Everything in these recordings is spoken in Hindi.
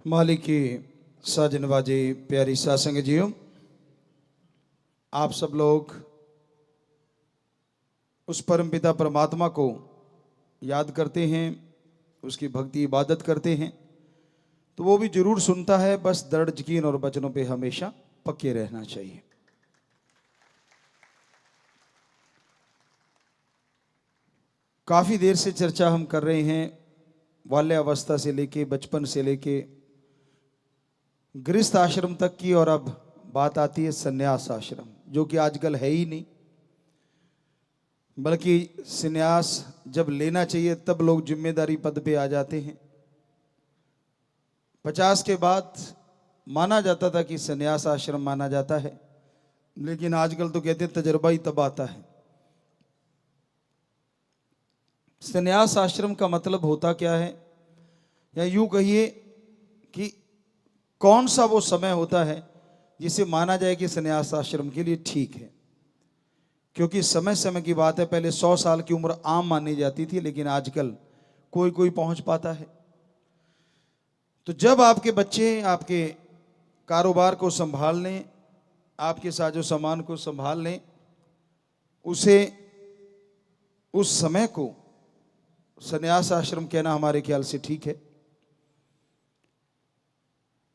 मालिक की साजन बाजी प्यारी सासंग जियो, आप सब लोग उस परमपिता परमात्मा को याद करते हैं, उसकी भक्ति इबादत करते हैं तो वो भी जरूर सुनता है। बस दृढ़ यकीन और वचनों पे हमेशा पक्के रहना चाहिए। काफ़ी देर से चर्चा हम कर रहे हैं, बाल्यावस्था से लेके, बचपन से लेके गृहस्थ आश्रम तक की, और अब बात आती है संन्यास आश्रम, जो कि आजकल है ही नहीं। बल्कि संन्यास जब लेना चाहिए तब लोग जिम्मेदारी पद पे आ जाते हैं। 50 के बाद माना जाता था कि संन्यास आश्रम माना जाता है, लेकिन आजकल तो कहते हैं तजर्बा ही तब आता है। संन्यास आश्रम का मतलब होता क्या है, या यूं कहिए कि कौन सा वो समय होता है जिसे माना जाए कि संन्यास आश्रम के लिए ठीक है। क्योंकि समय समय की बात है, पहले 100 साल की उम्र आम मानी जाती थी, लेकिन आजकल कोई कोई पहुंच पाता है। तो जब आपके बच्चे आपके कारोबार को संभाल लें, आपके साजो सामान को संभाल लें, उसे उस समय को संन्यास आश्रम कहना हमारे ख्याल से ठीक है।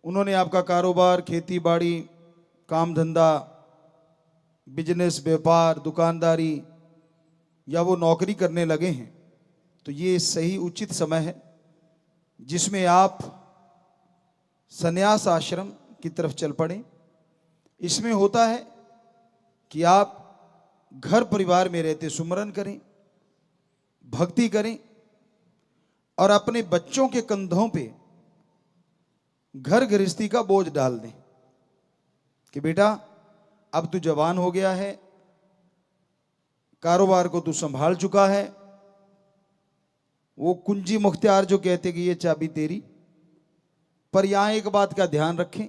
उन्होंने आपका कारोबार, खेती बाड़ी, काम धंधा, बिजनेस, व्यापार, दुकानदारी, या वो नौकरी करने लगे हैं, तो ये सही उचित समय है जिसमें आप संन्यास आश्रम की तरफ चल पड़ें। इसमें होता है कि आप घर परिवार में रहते सुमरन करें, भक्ति करें, और अपने बच्चों के कंधों पे घर गृहस्थी का बोझ डाल दें कि बेटा अब तू जवान हो गया है, कारोबार को तू संभाल चुका है। वो कुंजी मुख्तियार जो कहते कि ये चाबी तेरी। पर यहां एक बात का ध्यान रखें,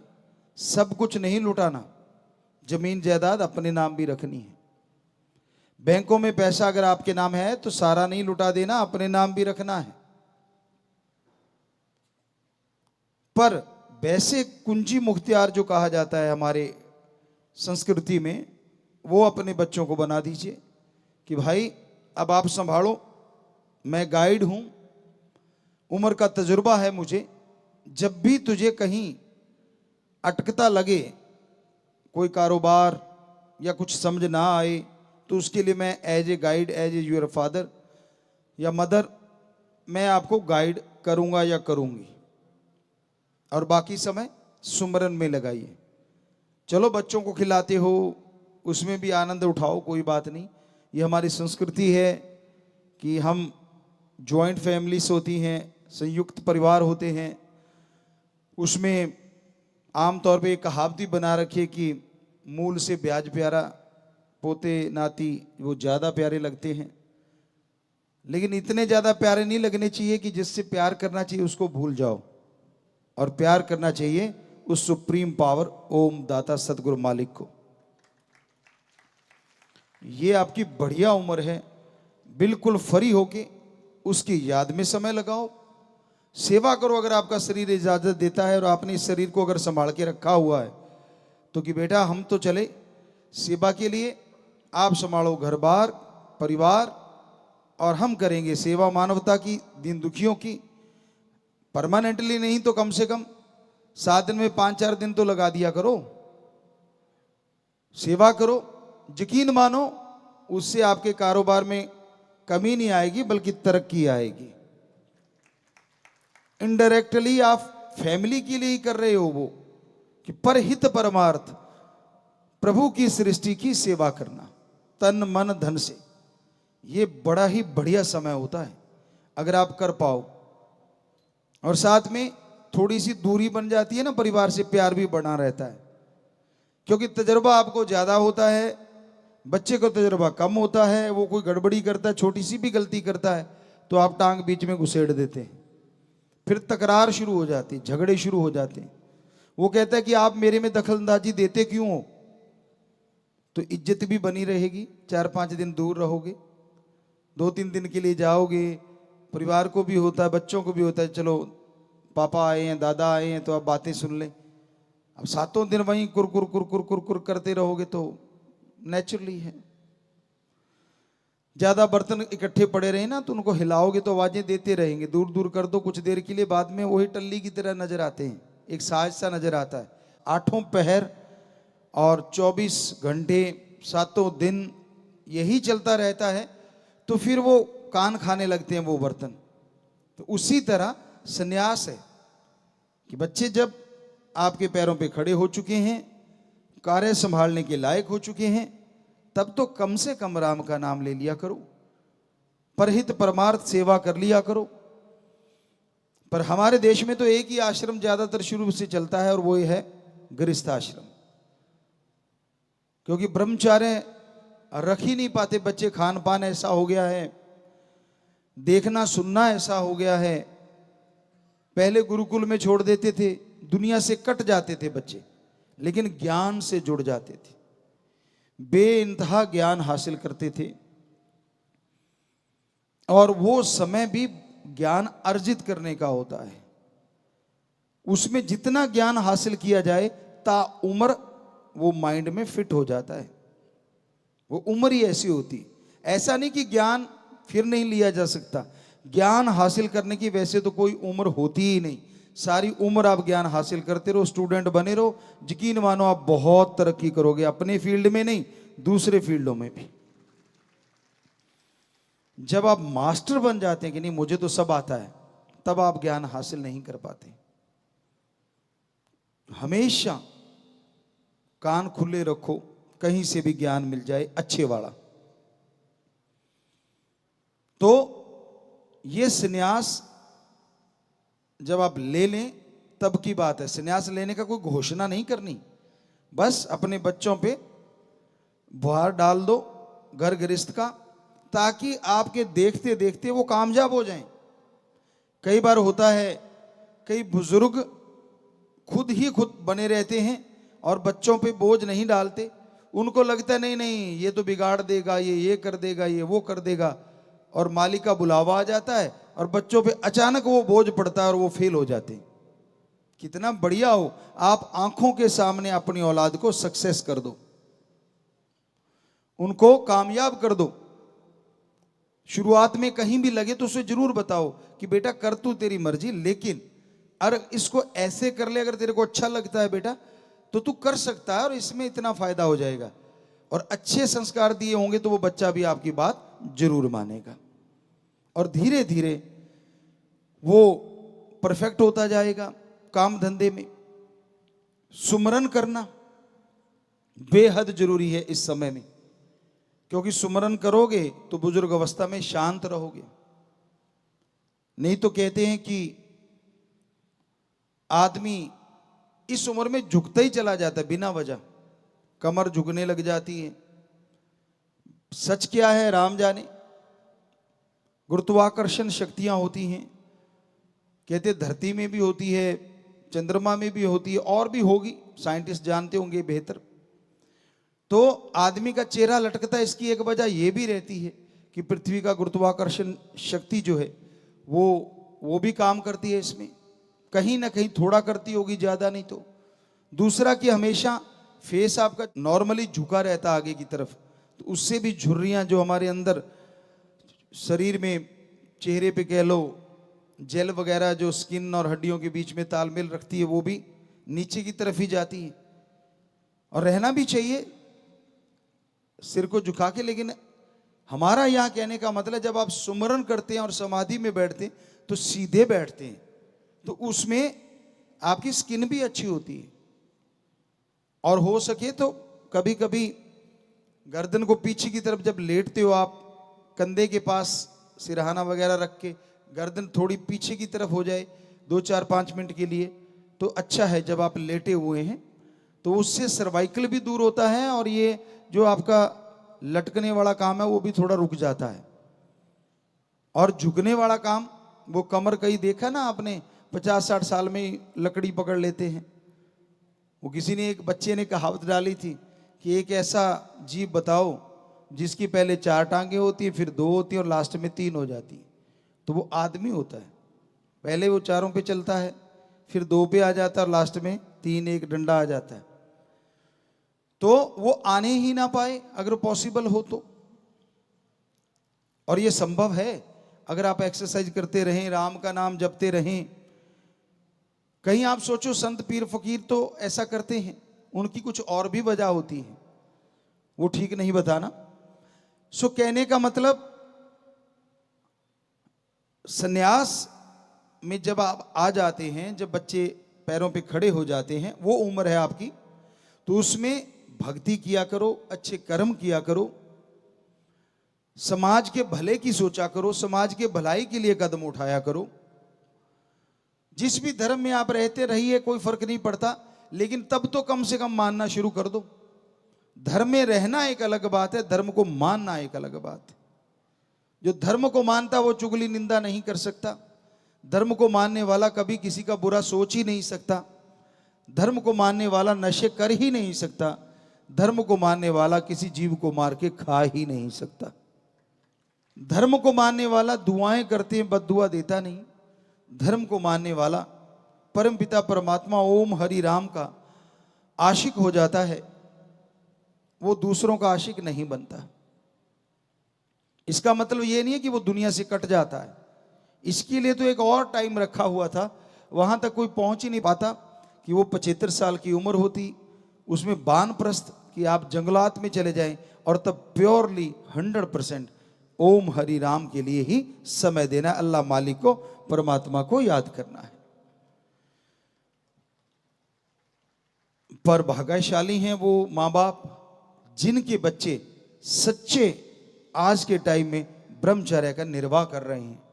सब कुछ नहीं लुटाना, जमीन जायदाद अपने नाम भी रखनी है। बैंकों में पैसा अगर आपके नाम है तो सारा नहीं लुटा देना, अपने नाम भी रखना है। पर वैसे कुंजी मुख्तियार जो कहा जाता है हमारे संस्कृति में, वो अपने बच्चों को बना दीजिए कि भाई अब आप संभालो, मैं गाइड हूं, उम्र का तजुर्बा है मुझे। जब भी तुझे कहीं अटकता लगे, कोई कारोबार या कुछ समझ ना आए, तो उसके लिए मैं as a guide, as a your father या मदर, मैं आपको गाइड करूंगा या करूंगी। और बाकी समय सुमरन में लगाइए। चलो बच्चों को खिलाते हो, उसमें भी आनंद उठाओ, कोई बात नहीं। ये हमारी संस्कृति है कि हम जॉइंट फैमिलीज होती हैं, संयुक्त परिवार होते हैं। उसमें आमतौर पे एक कहावत बना रखी है कि मूल से ब्याज प्यारा, पोते नाती वो ज़्यादा प्यारे लगते हैं। लेकिन इतने ज़्यादा प्यारे नहीं लगने चाहिए कि जिससे प्यार करना चाहिए उसको भूल जाओ, और प्यार करना चाहिए उस सुप्रीम पावर ओम दाता सतगुरु मालिक को। ये आपकी बढ़िया उम्र है, बिल्कुल फ्री होके उसकी याद में समय लगाओ, सेवा करो। अगर आपका शरीर इजाजत देता है और आपने इस शरीर को अगर संभाल के रखा हुआ है तो कि बेटा हम तो चले सेवा के लिए, आप संभालो घर बार परिवार, और हम करेंगे सेवा मानवता की, दीन दुखियों की। परमानेंटली नहीं तो कम से कम 7 दिन में 5-4 दिन तो लगा दिया करो, सेवा करो। यकीन मानो उससे आपके कारोबार में कमी नहीं आएगी बल्कि तरक्की आएगी। इनडायरेक्टली आप फैमिली के लिए ही कर रहे हो वो, कि परहित परमार्थ, प्रभु की सृष्टि की सेवा करना तन मन धन से, ये बड़ा ही बढ़िया समय होता है अगर आप कर पाओ। और साथ में थोड़ी सी दूरी बन जाती है ना परिवार से, प्यार भी बना रहता है। क्योंकि तजर्बा आपको ज़्यादा होता है, बच्चे को तजर्बा कम होता है। वो कोई गड़बड़ी करता है, छोटी सी भी गलती करता है तो आप टांग बीच में घुसेड़ देते हैं, फिर तकरार शुरू हो जाती, झगड़े शुरू हो जाते हैं। वो कहता है कि आप मेरे में दखलंदाजी देते क्यों हो? तो इज्जत भी बनी रहेगी, 4-5 दिन दूर रहोगे, 2-3 दिन के लिए जाओगे, परिवार को भी होता है, बच्चों को भी होता है, चलो पापा आए हैं, दादा आए हैं, तो आप बातें सुन लें। अब सातों दिन वहीं कुरकुर कुरकुर कुरकुर करते रहोगे तो नेचुरली है। ज्यादा बर्तन इकट्ठे पड़े रहे ना तो उनको हिलाओगे तो आवाजें देते रहेंगे। दूर दूर कर दो कुछ देर के लिए, बाद में वही टल्ली की तरह नजर आते हैं, एक साज सा नजर आता है। आठों पहर और 24 घंटे सातों दिन यही चलता रहता है, तो फिर वो कान खाने लगते हैं वो बर्तन। तो उसी तरह संन्यास है कि बच्चे जब आपके पैरों पे खड़े हो चुके हैं, कार्य संभालने के लायक हो चुके हैं, तब तो कम से कम राम का नाम ले लिया करो, परहित परमार्थ सेवा कर लिया करो। पर हमारे देश में तो एक ही आश्रम ज्यादातर शुरू से चलता है और वो है गृहस्थ आश्रम, क्योंकि ब्रह्मचार्य रख ही नहीं पाते बच्चे। खान पान ऐसा हो गया है, देखना सुनना ऐसा हो गया है। पहले गुरुकुल में छोड़ देते थे, दुनिया से कट जाते थे बच्चे, लेकिन ज्ञान से जुड़ जाते थे, बेइंतहा ज्ञान हासिल करते थे। और वो समय भी ज्ञान अर्जित करने का होता है, उसमें जितना ज्ञान हासिल किया जाए ता उम्र वो माइंड में फिट हो जाता है। वो उम्र ही ऐसी होती, ऐसा नहीं कि ज्ञान फिर नहीं लिया जा सकता। ज्ञान हासिल करने की वैसे तो कोई उम्र होती ही नहीं, सारी उम्र आप ज्ञान हासिल करते रहो, स्टूडेंट बने रहो, यकीन मानो आप बहुत तरक्की करोगे, अपने फील्ड में नहीं दूसरे फील्डों में भी। जब आप मास्टर बन जाते हैं कि नहीं मुझे तो सब आता है, तब आप ज्ञान हासिल नहीं कर पाते। हमेशा कान खुले रखो, कहीं से भी ज्ञान मिल जाए अच्छे वाला। तो ये संन्यास जब आप ले लें तब की बात है। संन्यास लेने का कोई घोषणा नहीं करनी, बस अपने बच्चों पे बुहार डाल दो घर गृहस्थ का, ताकि आपके देखते देखते वो कामयाब हो जाएं। कई बार होता है कई बुजुर्ग खुद ही खुद बने रहते हैं और बच्चों पे बोझ नहीं डालते। उनको लगता है नहीं नहीं ये तो बिगाड़ देगा, ये कर देगा, ये वो कर देगा, और मालिक का बुलावा आ जाता है और बच्चों पे अचानक वो बोझ पड़ता है और वो फेल हो जाते हैं। कितना बढ़िया हो, आप आंखों के सामने अपनी औलाद को सक्सेस कर दो, उनको कामयाब कर दो। शुरुआत में कहीं भी लगे तो उसे जरूर बताओ कि बेटा कर तू तेरी मर्जी, लेकिन अगर इसको ऐसे कर ले, अगर तेरे को अच्छा लगता है बेटा तो तू कर सकता है और इसमें इतना फायदा हो जाएगा। और अच्छे संस्कार दिए होंगे तो वो बच्चा भी आपकी बात जरूर मानेगा और धीरे धीरे वो परफेक्ट होता जाएगा। काम धंधे में सुमरन करना बेहद जरूरी है इस समय में, क्योंकि सुमरन करोगे तो बुजुर्ग अवस्था में शांत रहोगे। नहीं तो कहते हैं कि आदमी इस उम्र में झुकता ही चला जाता है बिना वजह, कमर झुकने लग जाती है। सच क्या है राम जाने। गुरुत्वाकर्षण शक्तियां होती हैं, कहते धरती में भी होती है, चंद्रमा में भी होती है, और भी होगी, साइंटिस्ट जानते होंगे बेहतर। तो आदमी का चेहरा लटकता है, इसकी एक वजह यह भी रहती है कि पृथ्वी का गुरुत्वाकर्षण शक्ति जो है वो भी काम करती है इसमें, कहीं ना कहीं थोड़ा करती होगी, ज्यादा नहीं। तो दूसरा कि हमेशा फेस आपका नॉर्मली झुका रहता आगे की तरफ, तो उससे भी झुर्रियां जो हमारे अंदर शरीर में चेहरे पे कह लो जेल वगैरह जो स्किन और हड्डियों के बीच में तालमेल रखती है, वो भी नीचे की तरफ ही जाती है। और रहना भी चाहिए सिर को झुका के, लेकिन हमारा यहां कहने का मतलब जब आप सुमरन करते हैं और समाधि में बैठते हैं तो सीधे बैठते हैं, तो उसमें आपकी स्किन भी अच्छी होती है। और हो सके तो कभी कभी गर्दन को पीछे की तरफ जब लेटते हो आप, कंधे के पास सिरहाना वगैरह रख के गर्दन थोड़ी पीछे की तरफ हो जाए 2-4-5 मिनट के लिए, तो अच्छा है। जब आप लेटे हुए हैं तो उससे सर्वाइकल भी दूर होता है और ये जो आपका लटकने वाला काम है वो भी थोड़ा रुक जाता है। और झुकने वाला काम, वो कमर कहीं देखा ना आपने, 50-60 साल में ही लकड़ी पकड़ लेते हैं। वो किसी ने, एक बच्चे ने कहावत डाली थी कि एक ऐसा जीव बताओ जिसकी पहले 4 टांगे होती है, फिर 2 होती है और लास्ट में 3 हो जाती है। तो वो आदमी होता है, पहले वो चारों पे चलता है, फिर 2 पे आ जाता है और लास्ट में 3 एक डंडा आ जाता है। तो वो आने ही ना पाए अगर पॉसिबल हो तो। और ये संभव है अगर आप एक्सरसाइज करते रहें, राम का नाम जपते रहें। कहीं आप सोचो संत पीर फकीर तो ऐसा करते हैं, उनकी कुछ और भी वजह होती है, वो ठीक नहीं बताना। सो कहने का मतलब सन्यास में जब आप आ जाते हैं, जब बच्चे पैरों पे खड़े हो जाते हैं, वो उम्र है आपकी, तो उसमें भक्ति किया करो, अच्छे कर्म किया करो, समाज के भले की सोचा करो, समाज के भलाई के लिए कदम उठाया करो। जिस भी धर्म में आप रहते रहिए, कोई फर्क नहीं पड़ता, लेकिन तब तो कम से कम मानना शुरू कर दो। धर्म में रहना एक अलग बात है, धर्म को मानना एक अलग बात है। जो धर्म को मानता वो चुगली निंदा नहीं कर सकता। धर्म को मानने वाला कभी किसी का बुरा सोच ही नहीं सकता। धर्म को मानने वाला नशे कर ही नहीं सकता। धर्म को मानने वाला किसी जीव को मार के खा ही नहीं सकता। धर्म को मानने वाला दुआएं करते हैं, बद्दुआ देता नहीं। धर्म को मानने वाला परम पिता परमात्मा ओम हरि राम का आशिक हो जाता है, वो दूसरों का आशिक नहीं बनता। इसका मतलब ये नहीं है कि वो दुनिया से कट जाता है। इसके लिए तो एक और टाइम रखा हुआ था, वहां तक कोई पहुंच ही नहीं पाता कि वो 75 साल की उम्र होती, उसमें वानप्रस्थ कि आप जंगलात में चले जाएं और तब प्योरली 100% ओम हरि राम के लिए ही समय देना, अल्लाह मालिक को, परमात्मा को याद करना है। पर भाग्यशाली हैं वो माँ बाप जिनके बच्चे सच्चे आज के टाइम में ब्रह्मचर्य का निर्वाह कर रहे हैं।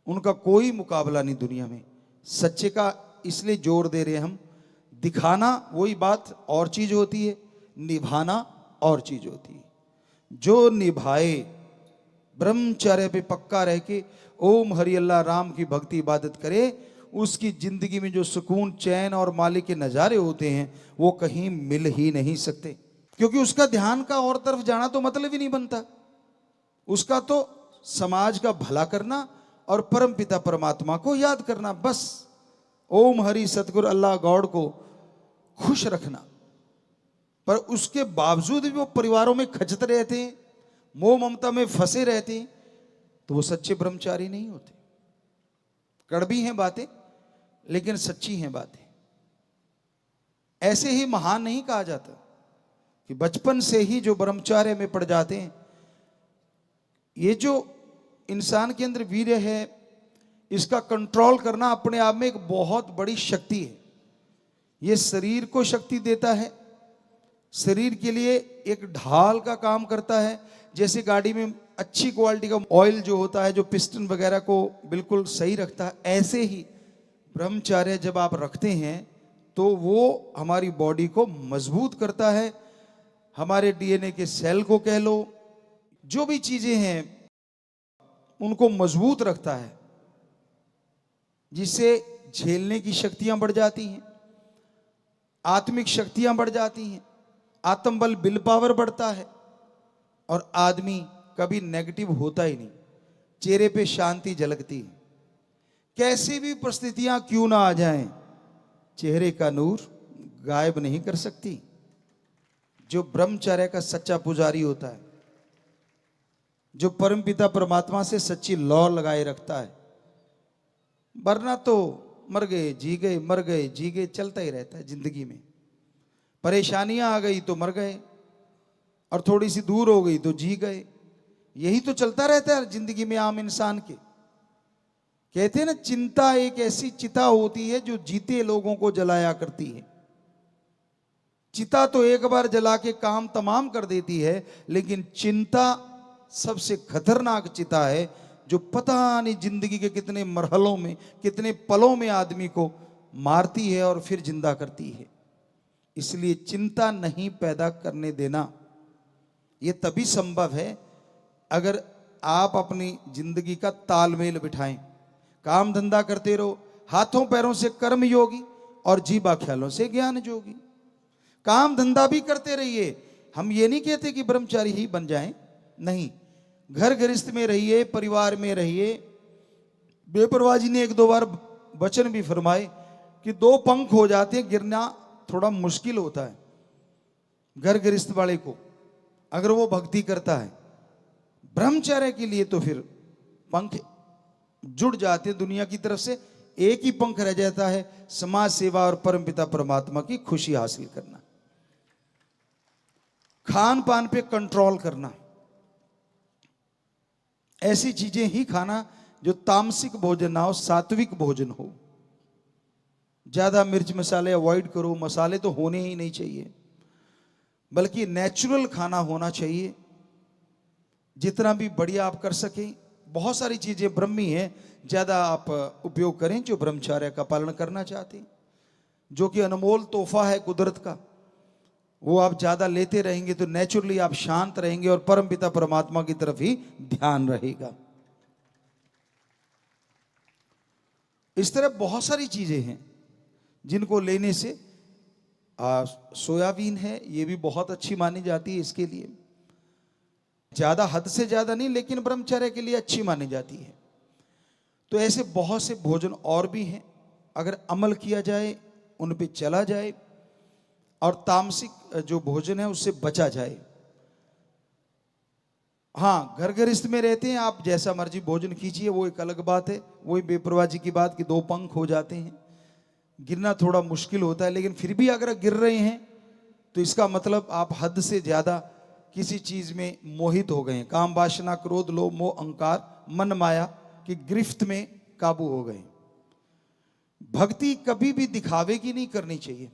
उनका कोई मुकाबला नहीं दुनिया में। सच्चे का इसलिए जोर दे रहे हैं हम, दिखाना वही बात और चीज होती है, निभाना और चीज होती है। जो निभाए, ब्रह्मचर्य पे पक्का रह के ओम हरि अल्लाह राम की भक्ति इबादत करे, उसकी जिंदगी में जो सुकून, चैन और मालिक के नजारे होते हैं वो कहीं मिल ही नहीं सकते। क्योंकि उसका ध्यान का और तरफ जाना तो मतलब ही नहीं बनता। उसका तो समाज का भला करना और परम पिता परमात्मा को याद करना, बस ओम हरि सतगुरु अल्लाह गॉड को खुश रखना। पर उसके बावजूद भी वो परिवारों में खचते रहते हैं, मोह ममता में फंसे रहते हैं, तो वो सच्चे ब्रह्मचारी नहीं होते। कड़वी हैं बातें लेकिन सच्ची हैं बातें। ऐसे ही महान नहीं कहा जाता कि बचपन से ही जो ब्रह्मचार्य में पड़ जाते हैं। ये जो इंसान के अंदर वीर्य है, इसका कंट्रोल करना अपने आप में एक बहुत बड़ी शक्ति है। ये शरीर को शक्ति देता है, शरीर के लिए एक ढाल का काम करता है। जैसे गाड़ी में अच्छी क्वालिटी का ऑयल जो होता है, जो पिस्टन वगैरह को बिल्कुल सही रखता है, ऐसे ही ब्रह्मचर्य जब आप रखते हैं तो वो हमारी बॉडी को मजबूत करता है, हमारे डीएनए के सेल को कह लो, जो भी चीजें हैं उनको मजबूत रखता है, जिससे झेलने की शक्तियां बढ़ जाती हैं, आत्मिक शक्तियां बढ़ जाती हैं, आत्मबल विल पावर बढ़ता है और आदमी कभी नेगेटिव होता ही नहीं, चेहरे पे शांति झलकती है। कैसी भी परिस्थितियां क्यों ना आ जाएं, चेहरे का नूर गायब नहीं कर सकती जो ब्रह्मचर्य का सच्चा पुजारी होता है, जो परमपिता परमात्मा से सच्ची लौ लगाए रखता है। वरना तो मर गए जी गए, मर गए जी गए, चलता ही रहता है जिंदगी में। परेशानियां आ गई तो मर गए, और थोड़ी सी दूर हो गई तो जी गए। यही तो चलता रहता है जिंदगी में आम इंसान के। कहते हैं ना, चिंता एक ऐसी चिता होती है जो जीते लोगों को जलाया करती है। चिता तो एक बार जला के काम तमाम कर देती है, लेकिन चिंता सबसे खतरनाक चिता है जो पता नहीं जिंदगी के कितने मरहलों में, कितने पलों में आदमी को मारती है और फिर जिंदा करती है। इसलिए चिंता नहीं पैदा करने देना, ये तभी संभव है अगर आप अपनी जिंदगी का तालमेल बिठाएं। काम धंधा करते रहो, हाथों पैरों से कर्म योगी और जीवा ख्यालों से ज्ञान जोगी। काम धंधा भी करते रहिए। हम ये नहीं कहते कि ब्रह्मचारी ही बन जाएं, नहीं, घर गृहस्थ में रहिए, परिवार में रहिए। बेपरवाही ने 1-2 बार वचन भी फरमाए कि दो पंख हो जाते हैं, गिरना थोड़ा मुश्किल होता है घर गृहस्थ वाले को, अगर वो भक्ति करता है। ब्रह्मचर्य के लिए तो फिर पंख जुड़ जाते हैं दुनिया की तरफ से, एक ही पंख रह जाता है, समाज सेवा और परमपिता परमात्मा की खुशी हासिल करना, खान पान पे कंट्रोल करना, ऐसी चीजें ही खाना जो तामसिक भोजन ना हो, सात्विक भोजन हो। ज्यादा मिर्च मसाले अवॉइड करो, मसाले तो होने ही नहीं चाहिए, बल्कि नेचुरल खाना होना चाहिए, जितना भी बढ़िया आप कर सकें। बहुत सारी चीजें ब्रह्मी हैं, ज्यादा आप उपयोग करें जो ब्रह्मचर्य का पालन करना चाहते हैं, जो कि अनमोल तोहफा है कुदरत का। वो आप ज्यादा लेते रहेंगे तो नेचुरली आप शांत रहेंगे और परमपिता परमात्मा की तरफ ही ध्यान रहेगा। इस तरह बहुत सारी चीजें हैं जिनको लेने से, सोयाबीन है, ये भी बहुत अच्छी मानी जाती है, इसके लिए ज्यादा, हद से ज्यादा नहीं, लेकिन ब्रह्मचर्य के लिए अच्छी मानी जाती है। तो ऐसे बहुत से भोजन और भी हैं, अगर अमल किया जाए, उन पे चला जाए और तामसिक जो भोजन है उससे बचा जाए। हाँ, घर गृहस्थ में रहते हैं आप, जैसा मर्जी भोजन कीजिए, वो एक अलग बात है। वही बेपरवाही की बात कि दो पंख हो जाते हैं, गिरना थोड़ा मुश्किल होता है, लेकिन फिर भी अगर गिर रहे हैं तो इसका मतलब आप हद से ज्यादा किसी चीज में मोहित हो गए हैं, काम वासना क्रोध लोभ मोह अहंकार मन माया की गिरफ्त में काबू हो गए। भक्ति कभी भी दिखावे की नहीं करनी चाहिए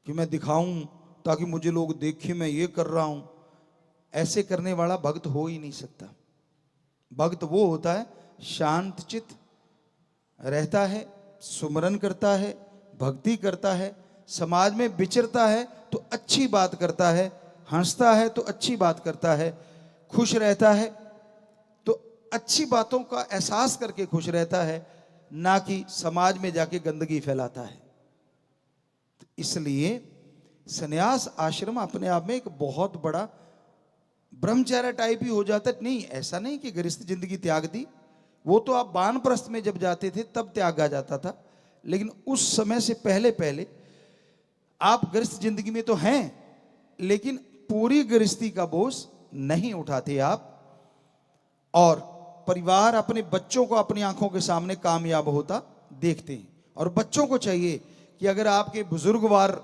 कि मैं दिखाऊं ताकि मुझे लोग देखें मैं ये कर रहा हूं। ऐसे करने वाला भक्त हो ही नहीं सकता। भक्त वो होता है शांत चित्त रहता है, सुमरन करता है, भक्ति करता है, समाज में विचरता है तो अच्छी बात करता है, हंसता है तो अच्छी बात करता है, खुश रहता है तो अच्छी बातों का एहसास करके खुश रहता है, ना कि समाज में जाके गंदगी फैलाता है। तो इसलिए संन्यास आश्रम अपने आप में एक बहुत बड़ा ब्रह्मचर्य टाइप ही हो जाता है। नहीं, ऐसा नहीं कि गृहस्थ जिंदगी त्याग दी, वो तो आप वानप्रस्थ में जब जाते थे तब त्यागा जाता था, लेकिन उस समय से पहले पहले आप गृहस्थ जिंदगी में तो हैं, लेकिन पूरी गृहस्थी का बोझ नहीं उठाते आप, और परिवार अपने बच्चों को अपनी आंखों के सामने कामयाब होता देखते हैं। और बच्चों को चाहिए कि अगर आपके बुजुर्गवार,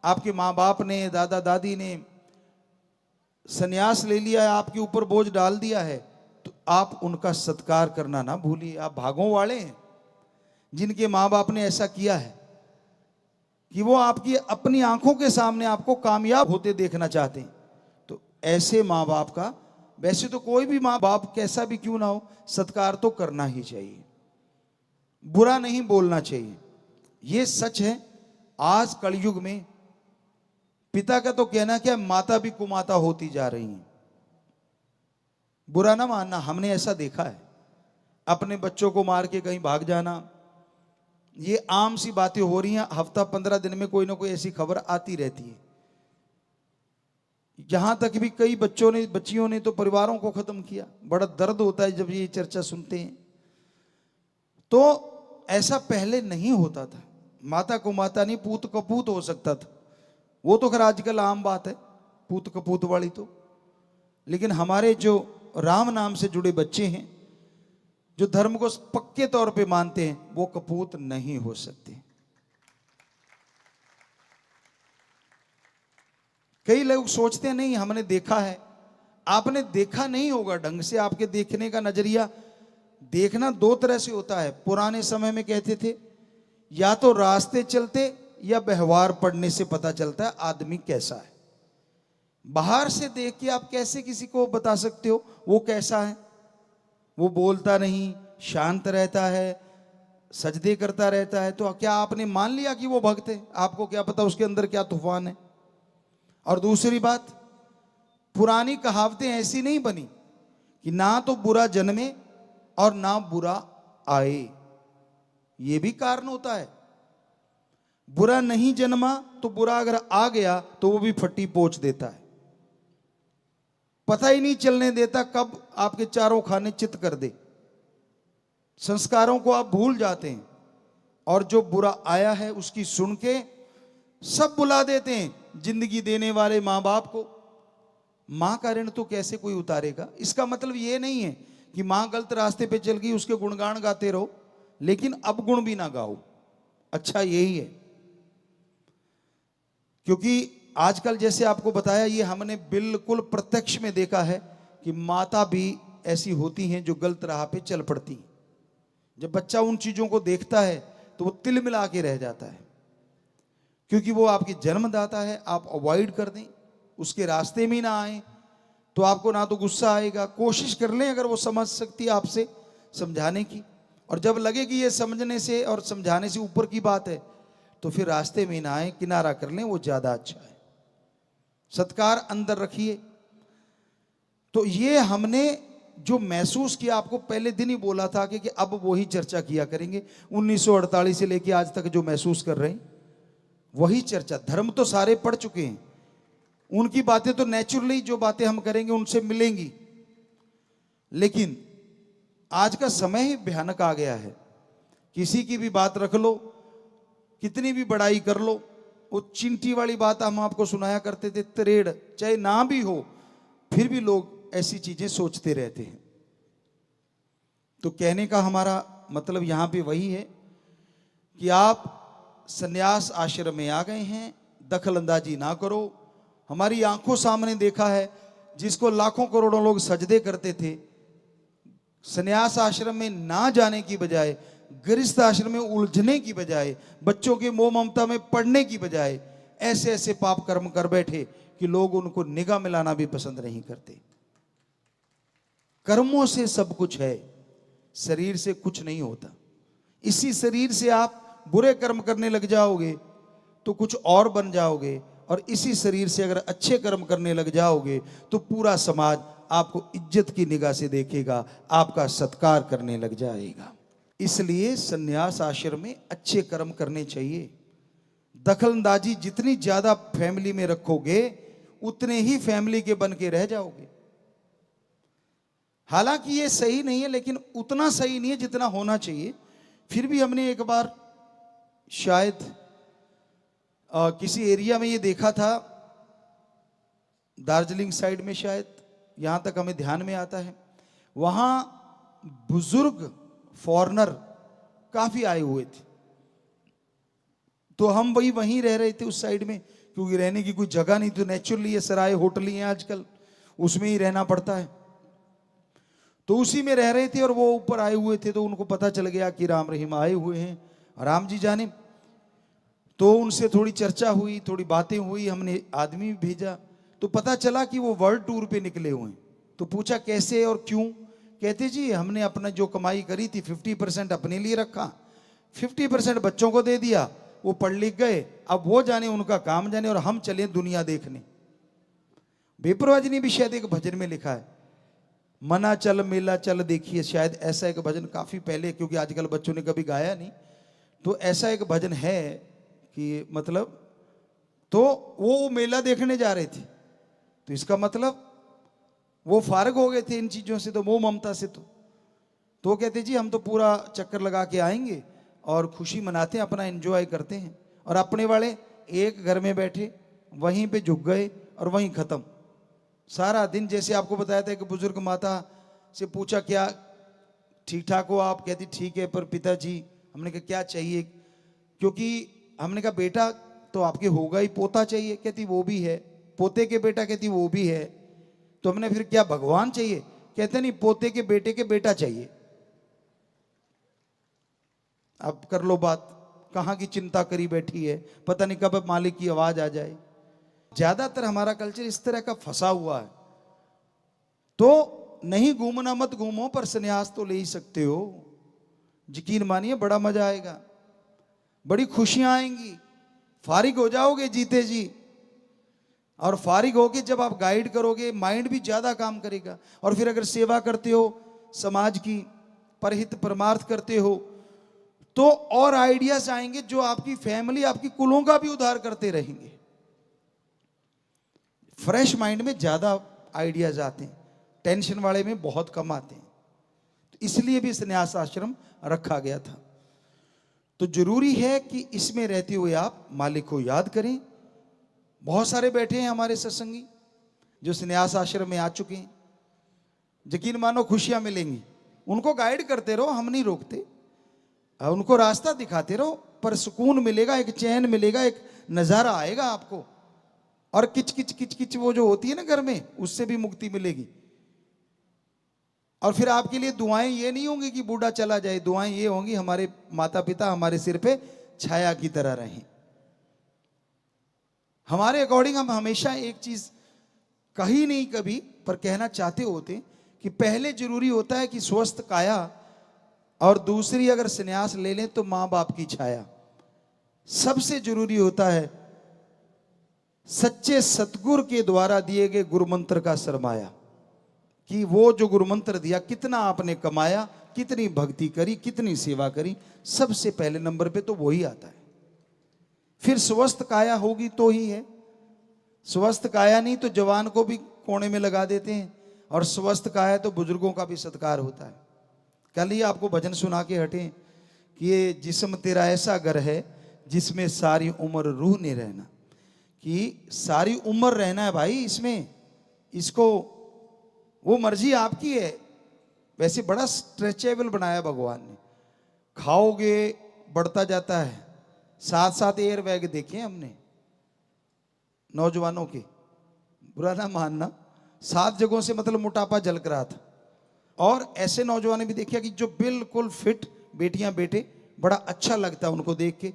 आपके माँ बाप ने, दादा दादी ने संन्यास ले लिया है, आपके ऊपर बोझ डाल दिया है, तो आप उनका सत्कार करना ना भूलिए। आप भागों वाले हैं जिनके माँ बाप ने ऐसा किया है कि वो आपकी अपनी आंखों के सामने आपको कामयाब होते देखना चाहते हैं। तो ऐसे माँ बाप का, वैसे तो कोई भी माँ बाप कैसा भी क्यों ना हो, सत्कार तो करना ही चाहिए, बुरा नहीं बोलना चाहिए। ये सच है। आज कलयुग में पिता का तो कहना क्या, माता भी कुमाता होती जा रही हैं। बुरा ना मानना, हमने ऐसा देखा है। अपने बच्चों को मार के कहीं भाग जाना, ये आम सी बातें हो रही हैं। हफ्ता 15 दिन में कोई ना कोई ऐसी खबर आती रहती है। यहां तक भी कई बच्चियों ने तो परिवारों को खत्म किया। बड़ा दर्द होता है जब ये चर्चा सुनते हैं। तो ऐसा पहले नहीं होता था। माता को माता नहीं, पूत कपूत हो सकता था। वो तो खैर आजकल आम बात है, पूत कपूत वाली तो। लेकिन हमारे जो राम नाम से जुड़े बच्चे हैं, जो धर्म को पक्के तौर पे मानते हैं, वो कपूत नहीं हो सकते। कई लोग सोचते हैं नहीं हमने देखा है। आपने देखा नहीं होगा ढंग से। आपके देखने का नजरिया, देखना दो तरह से होता है। पुराने समय में कहते थे या तो रास्ते चलते या व्यवहार पढ़ने से पता चलता है आदमी कैसा है। बाहर से देख के आप कैसे किसी को बता सकते हो वो कैसा है? वो बोलता नहीं, शांत रहता है, सजदे करता रहता है, तो क्या आपने मान लिया कि वो भक्त है? आपको क्या पता उसके अंदर क्या तूफान है। और दूसरी बात, पुरानी कहावतें ऐसी नहीं बनी कि ना तो बुरा जन्मे और ना बुरा आए। ये भी कारण होता है। बुरा नहीं जन्मा तो बुरा अगर आ गया तो वो भी फट्टी पोंछ देता है, पता ही नहीं चलने देता कब आपके चारों खाने चित कर दे। संस्कारों को आप भूल जाते हैं और जो बुरा आया है उसकी सुन के सब बुला देते हैं जिंदगी देने वाले माँ बाप को। माँ का ऋण तो कैसे कोई उतारेगा। इसका मतलब ये नहीं है कि माँ गलत रास्ते पे चल गई उसके गुणगान गाते रहो, लेकिन अब गुण भी ना गाओ। अच्छा यही है, क्योंकि आजकल जैसे आपको बताया, ये हमने बिल्कुल प्रत्यक्ष में देखा है कि माता भी ऐसी होती हैं जो गलत राह पे चल पड़ती। जब बच्चा उन चीजों को देखता है तो वो तिल मिला के रह जाता है, क्योंकि वो आपकी जन्मदाता है। आप अवॉइड कर दें, उसके रास्ते में ना आए, तो आपको ना तो गुस्सा आएगा। कोशिश कर लें अगर वो समझ सकती है आपसे समझाने की, और जब लगे कि ये समझने से और समझाने से ऊपर की बात है तो फिर रास्ते में ना आए, किनारा कर लें, वो ज्यादा अच्छा है। सत्कार अंदर रखिए। तो ये हमने जो महसूस किया, आपको पहले दिन ही बोला था कि अब वही चर्चा किया करेंगे। 1948 से लेके आज तक जो महसूस कर रहे हैं वही चर्चा। धर्म तो सारे पढ़ चुके हैं, उनकी बातें तो नेचुरली जो बातें हम करेंगे उनसे मिलेंगी, लेकिन आज का समय ही भयानक आ गया है। किसी की भी बात रख लो, कितनी भी बड़ाई कर लो, वो चिंटी वाली बात हम आपको सुनाया करते थे, त्रेड़ चाहे ना भी हो फिर भी लोग ऐसी चीजें सोचते रहते हैं। तो कहने का हमारा मतलब यहां पे वही है कि आप संन्यास आश्रम में आ गए हैं, दखल अंदाजी ना करो। हमारी आंखों सामने देखा है, जिसको लाखों करोड़ों लोग सजदे करते थे, संन्यास आश्रम में ना जाने की बजाय, गृहस्थ आश्रम में उलझने की बजाय, बच्चों के मोह ममता में पड़ने की बजाय ऐसे ऐसे पाप कर्म कर बैठे कि लोग उनको निगाह मिलाना भी पसंद नहीं करते। कर्मों से सब कुछ है, शरीर से कुछ नहीं होता। इसी शरीर से आप बुरे कर्म करने लग जाओगे तो कुछ और बन जाओगे, और इसी शरीर से अगर अच्छे कर्म करने लग जाओगे तो पूरा समाज आपको इज्जत की निगाह से देखेगा, आपका सत्कार करने लग जाएगा। इसलिए संन्यास आश्रम में अच्छे कर्म करने चाहिए। दखलंदाजी जितनी ज्यादा फैमिली में रखोगे उतने ही फैमिली के बन के रह जाओगे। हालांकि ये सही नहीं है, लेकिन उतना सही नहीं है जितना होना चाहिए। फिर भी हमने एक बार शायद किसी एरिया में ये देखा था, दार्जिलिंग साइड में शायद, यहां तक हमें ध्यान में आता है, वहां बुजुर्ग फॉरेनर काफी आए हुए थे। तो हम वहीं रह रहे थे उस साइड में, क्योंकि रहने की कोई जगह नहीं, तो नेचुरली ये सराय होटल ही हैं आजकल, उसमें ही रहना पड़ता है। तो उसी में रह रहे थे और वो ऊपर आए हुए थे, तो उनको पता चल गया कि राम रहीम आए हुए हैं, राम जी जाने। तो उनसे थोड़ी चर्चा हुई, थोड़ी बातें हुई, हमने आदमी भेजा, तो पता चला कि वो वर्ल्ड टूर पे निकले हुए हैं। तो पूछा कैसे और क्यों। कहते जी हमने अपना जो कमाई करी थी 50% अपने लिए रखा, 50% बच्चों को दे दिया, वो पढ़ लिख गए, अब वो जाने उनका काम जाने, और हम चले दुनिया देखने। बेपरवाह जी ने भी शायद एक भजन में लिखा है, मना चल मेला चल देखिए, शायद ऐसा एक भजन काफी पहले, क्योंकि आजकल बच्चों ने कभी गाया नहीं, तो ऐसा एक भजन है कि मतलब, तो वो मेला देखने जा रहे थे, तो इसका मतलब वो फारग हो गए थे इन चीजों से, तो मोह ममता से। तो कहते जी हम तो पूरा चक्कर लगा के आएंगे और खुशी मनाते हैं, अपना एंजॉय करते हैं, और अपने वाले एक घर में बैठे वहीं पे झुक गए और वहीं खत्म सारा दिन। जैसे आपको बताया था कि बुजुर्ग माता से पूछा क्या ठीक ठाक हो आप, कहती ठीक है, पर पिताजी, हमने कहा क्या चाहिए, क्योंकि हमने कहा बेटा तो आपके होगा ही, पोता चाहिए, कहती वो भी है, पोते के बेटा, कहती वो भी है, तो हमने फिर क्या भगवान चाहिए, कहते नहीं पोते के बेटा चाहिए। अब कर लो बात, कहां की चिंता करी बैठी है, पता नहीं कब मालिक की आवाज आ जाए। ज्यादातर हमारा कल्चर इस तरह का फंसा हुआ है। तो नहीं घूमना मत घूमो, पर संन्यास तो ले ही सकते हो। यकीन मानिए बड़ा मजा आएगा, बड़ी खुशियां आएंगी, फारिग हो जाओगे जीते जी। और फारिग होके जब आप गाइड करोगे, माइंड भी ज्यादा काम करेगा। और फिर अगर सेवा करते हो समाज की, परहित परमार्थ करते हो, तो और आइडियाज आएंगे जो आपकी फैमिली, आपकी कुलों का भी उद्धार करते रहेंगे। फ्रेश माइंड में ज्यादा आइडियाज आते हैं, टेंशन वाले में बहुत कम आते हैं। तो इसलिए भी संन्यास आश्रम रखा गया था। तो जरूरी है कि इसमें रहते हुए आप मालिक को याद करें। बहुत सारे बैठे हैं हमारे सत्संगी जो संन्यास आश्रम में आ चुके हैं, यकीन मानो खुशियां मिलेंगी। उनको गाइड करते रहो, हम नहीं रोकते, उनको रास्ता दिखाते रहो, पर सुकून मिलेगा, एक चैन मिलेगा, एक नजारा आएगा आपको। और किच किच किच किच वो जो होती है ना घर में, उससे भी मुक्ति मिलेगी। और फिर आपके लिए दुआएं ये नहीं होंगी कि बूढ़ा चला जाए, दुआएं ये होंगी हमारे माता पिता हमारे सिर पे छाया की तरह रहें। हमारे अकॉर्डिंग हम हमेशा एक चीज कही नहीं कभी, पर कहना चाहते होते कि पहले जरूरी होता है कि स्वस्थ काया, और दूसरी अगर संन्यास ले लें तो मां बाप की छाया। सबसे जरूरी होता है सच्चे सतगुरु के द्वारा दिए गए गुरु मंत्र का सरमाया, कि वो जो गुरु मंत्र दिया कितना आपने कमाया, कितनी भक्ति करी, कितनी सेवा करी, सबसे पहले नंबर पे तो वही आता है। फिर स्वस्थ काया होगी तो ही है। स्वस्थ काया नहीं तो जवान को भी कोने में लगा देते हैं, और स्वस्थ काया तो बुजुर्गों का भी सत्कार होता है। कल ही आपको भजन सुना के हटे कि ये जिस्म तेरा ऐसा घर है जिसमें सारी उम्र रूह ने रहना, कि सारी उम्र रहना है भाई इसमें, इसको वो मर्जी आपकी है। वैसे बड़ा स्ट्रेचेबल बनाया भगवान ने, खाओगे बढ़ता जाता है। साथ साथ एयर बैग देखे हमने नौजवानों के, बुरा ना मानना, 7 जगहों से मतलब मोटापा झलक रहा था। और ऐसे नौजवान भी देखिए कि जो बिल्कुल फिट, बेटियां बेटे, बड़ा अच्छा लगता है उनको देख के,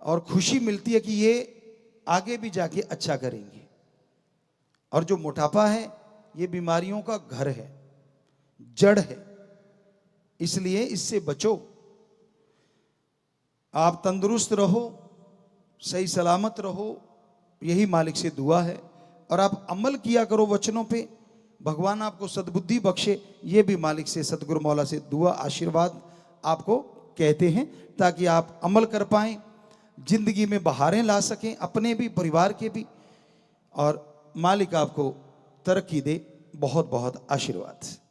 और खुशी मिलती है कि ये आगे भी जाके अच्छा करेंगे। और जो मोटापा है ये बीमारियों का घर है, जड़ है, इसलिए इससे बचो। आप तंदुरुस्त रहो, सही सलामत रहो, यही मालिक से दुआ है। और आप अमल किया करो वचनों पे, भगवान आपको सद्बुद्धि बख्शे, ये भी मालिक से, सतगुरु मौला से दुआ आशीर्वाद आपको कहते हैं, ताकि आप अमल कर पाएं, जिंदगी में बहारें ला सकें, अपने भी परिवार के भी, और मालिक आपको तरक्की दे। बहुत बहुत आशीर्वाद।